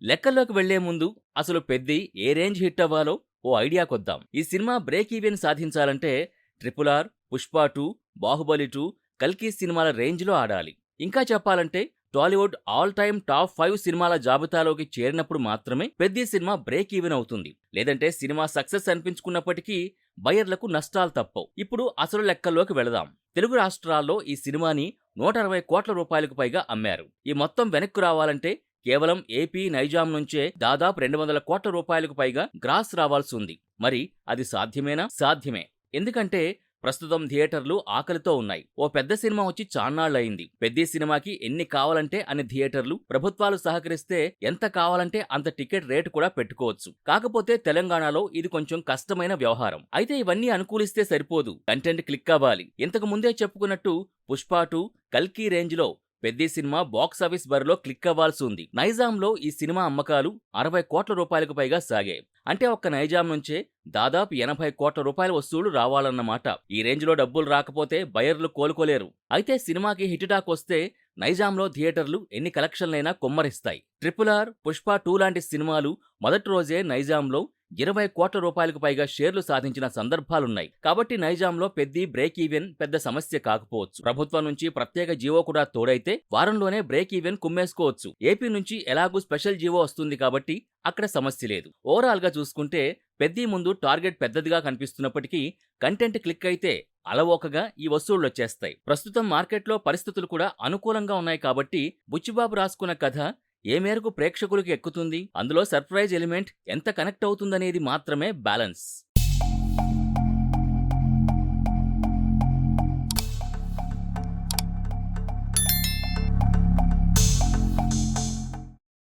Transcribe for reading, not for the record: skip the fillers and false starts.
లెక్కల్లోకి వెళ్లే ముందు అసలు పెద్ది ఏ రేంజ్ హిట్ అవ్వాలో ఓ ఐడియా కొద్దాం. ఈ సినిమా బ్రేక్ ఈవెన్ సాధించాలంటే RRR, పుష్ప 2, బాహుబలి 2, కల్కి సినిమాల రేంజ్లో ఆడాలి. ఇంకా చెప్పాలంటే టాలీవుడ్ ఆల్ టైమ్ టాప్ 5 సినిమాల జాబితాలోకి చేరినప్పుడు మాత్రమే పెద్ది సినిమా బ్రేక్ ఈవెన్ అవుతుంది. లేదంటే సినిమా సక్సెస్ అనిపించుకున్నప్పటికీ బయర్లకు నష్టాలు తప్పవు. ఇప్పుడు అసలు లెక్కల్లోకి వెళదాం. తెలుగు రాష్ట్రాల్లో ఈ సినిమాని 160 కోట్ల రూపాయలకు పైగా అమ్మారు. ఈ మొత్తం వెనక్కు రావాలంటే కేవలం ఏపీ, నైజాం నుంచే దాదాపు 200 కోట్ల రూపాయలకు పైగా గ్రాస్ రావాల్సి ఉంది. మరి అది సాధ్యమేనా? సాధ్యమే. ఎందుకంటే ప్రస్తుతం థియేటర్లు ఆకలితో ఉన్నాయి. ఓ పెద్ద సినిమా వచ్చి చాన్నాళ్లయింది. పెద్ద సినిమాకి ఎన్ని కావాలంటే అన్ని థియేటర్లు, ప్రభుత్వాలు సహకరిస్తే ఎంత కావాలంటే అంత టికెట్ రేటు కూడా పెట్టుకోవచ్చు. కాకపోతే తెలంగాణలో ఇది కొంచెం కష్టమైన వ్యవహారం. అయితే ఇవన్నీ అనుకూలిస్తే సరిపోదు, కంటెంట్ క్లిక్ అవ్వాలి. ఇంతకు ముందే చెప్పుకున్నట్టు పుష్ప 2, కల్కి రేంజ్ లో పెద్ది సినిమా బాక్సాఫీస్ బరిలో క్లిక్ అవ్వాల్సి ఉంది. నైజాంలో ఈ సినిమా అమ్మకాలు 60 కోట్ల రూపాయలకు పైగా సాగాయి. అంటే ఒక్క నైజాం నుంచే దాదాపు 80 కోట్ల రూపాయల వసూళ్లు రావాలన్నమాట. ఈ రేంజ్ లో డబ్బులు రాకపోతే బయర్లు కోలుకోలేరు. అయితే సినిమాకి హిట్ టాక్ వస్తే నైజాంలో థియేటర్లు ఎన్ని కలెక్షన్లైనా కొమ్మరిస్తాయి. RRR, పుష్ప 2 లాంటి సినిమాలు మొదటి రోజే నైజాంలో 20 కోట్ల రూపాయలకు పైగా షేర్లు సాధించిన సందర్భాలున్నాయి. కాబట్టి నైజాంలో పెద్ది బ్రేక్ ఈవెన్ పెద్ద సమస్య కాకపోవచ్చు. ప్రభుత్వం నుంచి ప్రత్యేక జీవో కూడా తోడైతే వారంలోనే బ్రేక్ ఈవెన్ కుమ్మేసుకోవచ్చు. ఏపీ నుంచి ఎలాగూ స్పెషల్ జీవో వస్తుంది కాబట్టి అక్కడ సమస్య లేదు. ఓవరాల్ గా చూసుకుంటే పెద్ది ముందు టార్గెట్ పెద్దదిగా కనిపిస్తున్నప్పటికీ కంటెంట్ క్లిక్ అయితే అలవోకగా ఈ వసూళ్లొచ్చేస్తాయి. ప్రస్తుతం మార్కెట్లో పరిస్థితులు కూడా అనుకూలంగా ఉన్నాయి కాబట్టి బుచ్చిబాబు రాసుకున్న కథ ఏ మేరకు ప్రేక్షకులకు ఎక్కుతుంది, అందులో సర్ప్రైజ్ ఎలిమెంట్ ఎంత కనెక్ట్ అవుతుందనేది మాత్రమే బ్యాలెన్స్.